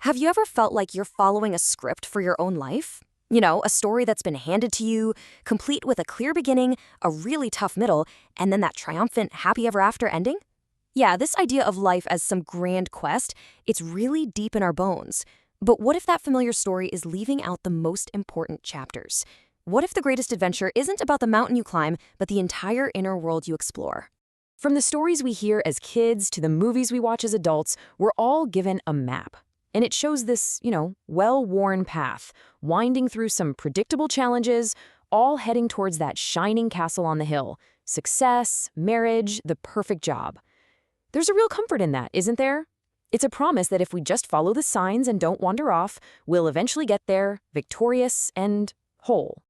Have you ever felt like you're following a script for your own life? You know, a story that's been handed to you, complete with a clear beginning, a really tough middle, and then that triumphant happy ever after ending? Yeah, this idea of life as some grand quest, it's really deep in our bones. But what if that familiar story is leaving out the most important chapters? What if the greatest adventure isn't about the mountain you climb, but the entire inner world you explore? From the stories we hear as kids to the movies we watch as adults, we're all given a map. And it shows this, well-worn path, winding through some predictable challenges, all heading towards that shining castle on the hill. Success, marriage, the perfect job. There's a real comfort in that, isn't there? It's a promise that if we just follow the signs and don't wander off, we'll eventually get there, victorious and whole.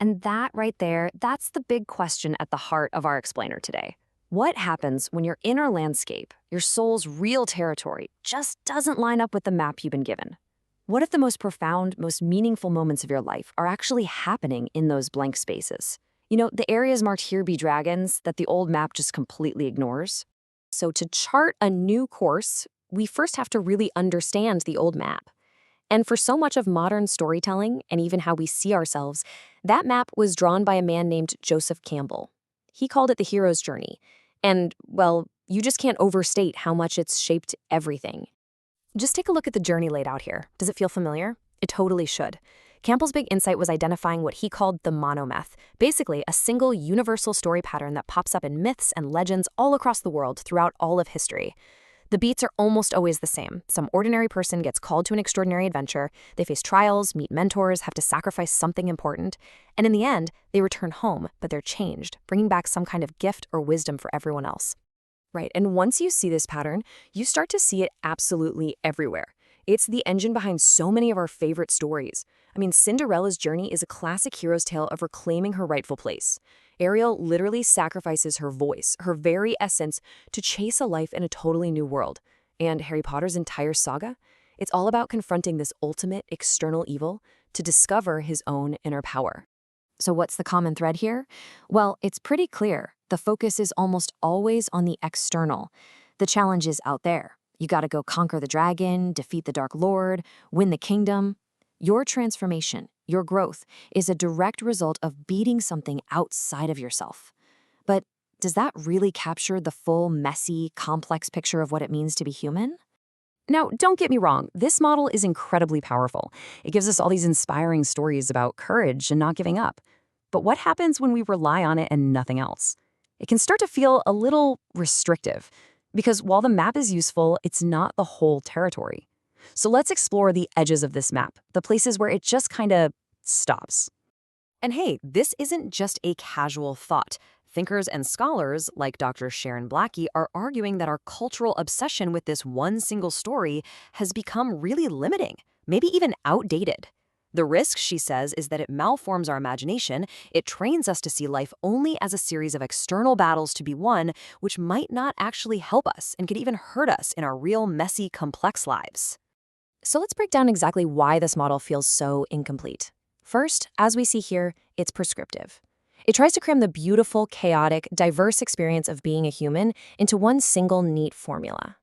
And that right there, that's the big question at the heart of our explainer today. What happens when your inner landscape, your soul's real territory, just doesn't line up with the map you've been given? What if the most profound, most meaningful moments of your life are actually happening in those blank spaces? The areas marked here be dragons that the old map just completely ignores. So to chart a new course, we first have to really understand the old map. And for so much of modern storytelling, and even how we see ourselves, that map was drawn by a man named Joseph Campbell. He called it the hero's journey. And, well, you just can't overstate how much it's shaped everything. Just take a look at the journey laid out here. Does it feel familiar? It totally should. Campbell's big insight was identifying what he called the monomyth, basically a single universal story pattern that pops up in myths and legends all across the world throughout all of history. The beats are almost always the same. Some ordinary person gets called to an extraordinary adventure, they face trials, meet mentors, have to sacrifice something important, and in the end, they return home, but they're changed, bringing back some kind of gift or wisdom for everyone else. Right, and once you see this pattern, you start to see it absolutely everywhere. It's the engine behind so many of our favorite stories. Cinderella's journey is a classic hero's tale of reclaiming her rightful place. Ariel literally sacrifices her voice, her very essence, to chase a life in a totally new world. And Harry Potter's entire saga? It's all about confronting this ultimate external evil to discover his own inner power. So what's the common thread here? Well, it's pretty clear. The focus is almost always on the external. The challenge is out there. You gotta go conquer the dragon, defeat the Dark Lord, win the kingdom. Your transformation, your growth, is a direct result of beating something outside of yourself. But does that really capture the full, messy, complex picture of what it means to be human? Now, don't get me wrong, this model is incredibly powerful. It gives us all these inspiring stories about courage and not giving up. But what happens when we rely on it and nothing else? It can start to feel a little restrictive, because while the map is useful, it's not the whole territory. So let's explore the edges of this map, the places where it just kind of stops. And hey, this isn't just a casual thought. Thinkers and scholars like Dr. Sharon Blackie are arguing that our cultural obsession with this one single story has become really limiting, maybe even outdated. The risk, she says, is that it malforms our imagination. It trains us to see life only as a series of external battles to be won, which might not actually help us and could even hurt us in our real, messy, complex lives. So let's break down exactly why this model feels so incomplete. First, as we see here, it's prescriptive. It tries to cram the beautiful, chaotic, diverse experience of being a human into one single, neat formula.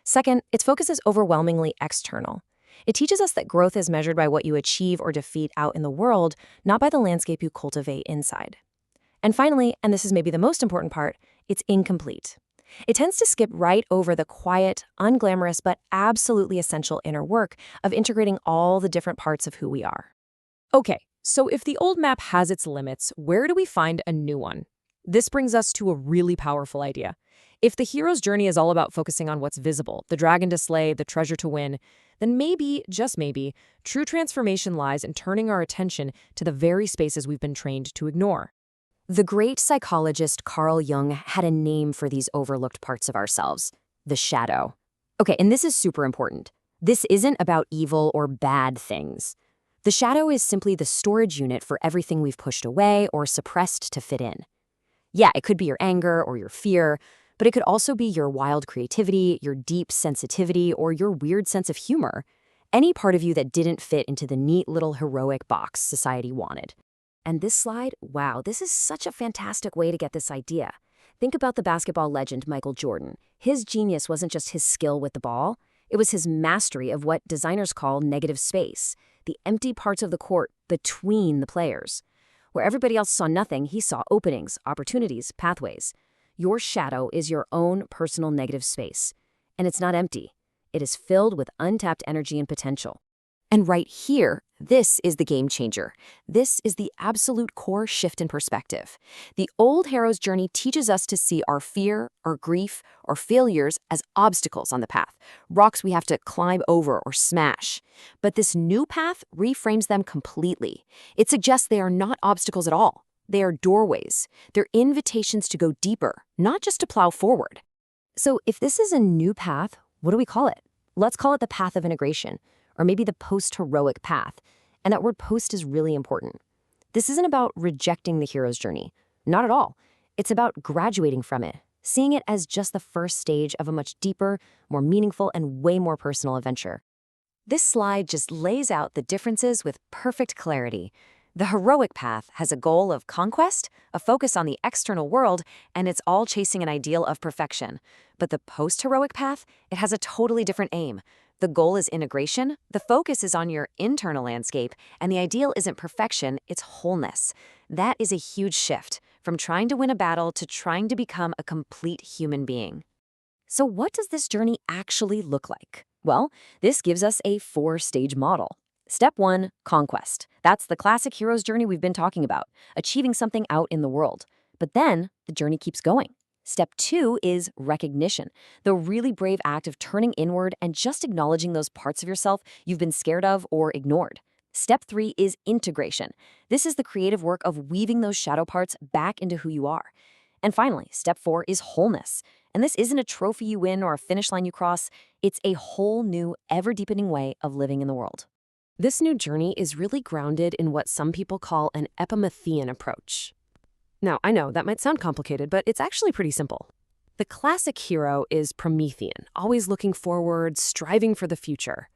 Second, its focus is overwhelmingly external. It teaches us that growth is measured by what you achieve or defeat out in the world, not by the landscape you cultivate inside. And finally, and this is maybe the most important part, it's incomplete. It tends to skip right over the quiet, unglamorous, but absolutely essential inner work of integrating all the different parts of who we are. Okay, so if the old map has its limits, where do we find a new one? This brings us to a really powerful idea. If the hero's journey is all about focusing on what's visible, the dragon to slay, the treasure to win, then maybe, just maybe, true transformation lies in turning our attention to the very spaces we've been trained to ignore. The great psychologist Carl Jung had a name for these overlooked parts of ourselves: the shadow. Okay, and this is super important. This isn't about evil or bad things. The shadow is simply the storage unit for everything we've pushed away or suppressed to fit in. Yeah, it could be your anger or your fear, but it could also be your wild creativity, your deep sensitivity, or your weird sense of humor. Any part of you that didn't fit into the neat little heroic box society wanted. And this slide, wow, this is such a fantastic way to get this idea. Think about the basketball legend Michael Jordan. His genius wasn't just his skill with the ball. It was his mastery of what designers call negative space, the empty parts of the court between the players. Where everybody else saw nothing, he saw openings, opportunities, pathways. Your shadow is your own personal negative space. And it's not empty. It is filled with untapped energy and potential. And right here, this is the game changer. This is the absolute core shift in perspective. The old hero's journey teaches us to see our fear, our grief, or failures as obstacles on the path, rocks we have to climb over or smash. But this new path reframes them completely. It suggests they are not obstacles at all. They are doorways. They're invitations to go deeper, not just to plow forward. So if this is a new path, what do we call it? Let's call it the path of integration, or maybe the post-heroic path. And that word post is really important. This isn't about rejecting the hero's journey. Not at all. It's about graduating from it, seeing it as just the first stage of a much deeper, more meaningful, and way more personal adventure. This slide just lays out the differences with perfect clarity. The heroic path has a goal of conquest, a focus on the external world, and it's all chasing an ideal of perfection. But the post-heroic path, it has a totally different aim. The goal is integration, the focus is on your internal landscape, and the ideal isn't perfection, it's wholeness. That is a huge shift, from trying to win a battle to trying to become a complete human being. So what does this journey actually look like? Well, this gives us a 4-stage model. Step 1, conquest. That's the classic hero's journey we've been talking about, achieving something out in the world. But then, the journey keeps going. Step 2 is recognition, the really brave act of turning inward and just acknowledging those parts of yourself you've been scared of or ignored. Step 3 is integration. This is the creative work of weaving those shadow parts back into who you are. And finally, step 4 is wholeness. And this isn't a trophy you win or a finish line you cross. It's a whole new, ever-deepening way of living in the world. This new journey is really grounded in what some people call an Epimethean approach. Now, I know that might sound complicated, but it's actually pretty simple. The classic hero is Promethean, always looking forward, striving for the future.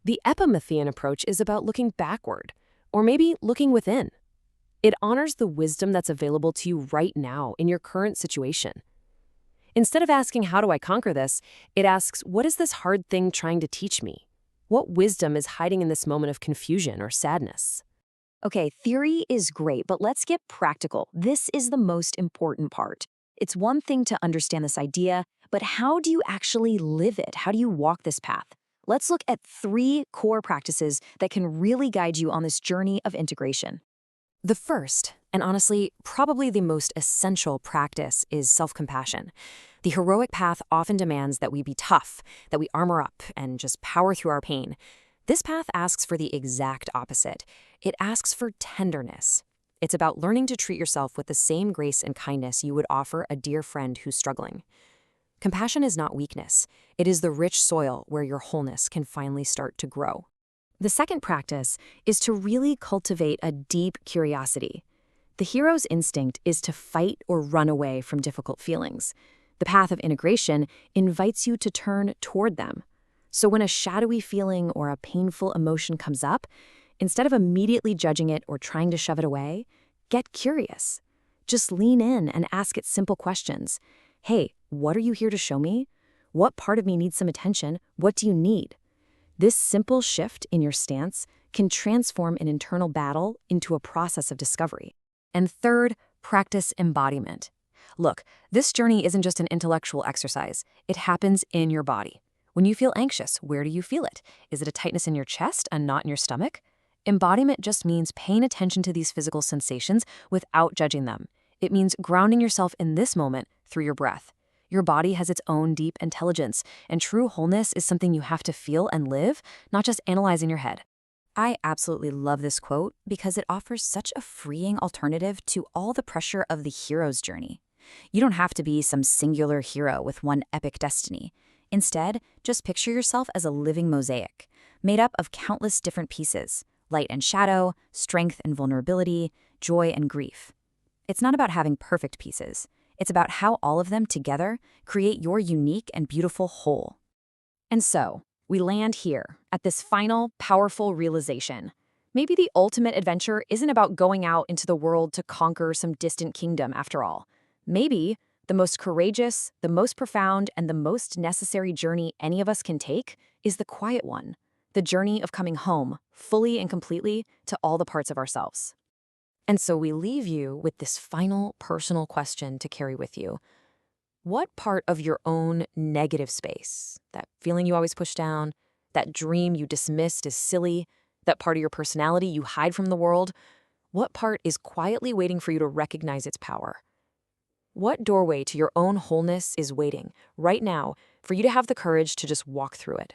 The Epimethean approach is about looking backward, or maybe looking within. It honors the wisdom that's available to you right now in your current situation. Instead of asking, how do I conquer this, it asks, what is this hard thing trying to teach me? What wisdom is hiding in this moment of confusion or sadness? Okay, theory is great, but let's get practical. This is the most important part. It's one thing to understand this idea, but how do you actually live it? How do you walk this path? Let's look at 3 core practices that can really guide you on this journey of integration. The first, and honestly, probably the most essential practice, is self-compassion. The heroic path often demands that we be tough, that we armor up, and just power through our pain. This path asks for the exact opposite. It asks for tenderness. It's about learning to treat yourself with the same grace and kindness you would offer a dear friend who's struggling. Compassion is not weakness. It is the rich soil where your wholeness can finally start to grow. The second practice is to really cultivate a deep curiosity. The hero's instinct is to fight or run away from difficult feelings. The path of integration invites you to turn toward them. So when a shadowy feeling or a painful emotion comes up, instead of immediately judging it or trying to shove it away, get curious. Just lean in and ask it simple questions. Hey, what are you here to show me? What part of me needs some attention? What do you need? This simple shift in your stance can transform an internal battle into a process of discovery. And third, practice embodiment. Look, this journey isn't just an intellectual exercise. It happens in your body. When you feel anxious, where do you feel it? Is it a tightness in your chest, a knot in your stomach? Embodiment just means paying attention to these physical sensations without judging them. It means grounding yourself in this moment through your breath. Your body has its own deep intelligence, and true wholeness is something you have to feel and live, not just analyze in your head. I absolutely love this quote because it offers such a freeing alternative to all the pressure of the hero's journey. You don't have to be some singular hero with one epic destiny. Instead, just picture yourself as a living mosaic, made up of countless different pieces, light and shadow, strength and vulnerability, joy and grief. It's not about having perfect pieces. It's about how all of them together create your unique and beautiful whole. And so, we land here at this final, powerful realization. Maybe the ultimate adventure isn't about going out into the world to conquer some distant kingdom after all. Maybe the most courageous, the most profound, and the most necessary journey any of us can take is the quiet one, the journey of coming home, fully and completely, to all the parts of ourselves. And so we leave you with this final personal question to carry with you. What part of your own negative space, that feeling you always push down, that dream you dismissed as silly, that part of your personality you hide from the world, what part is quietly waiting for you to recognize its power? What doorway to your own wholeness is waiting right now for you to have the courage to just walk through it?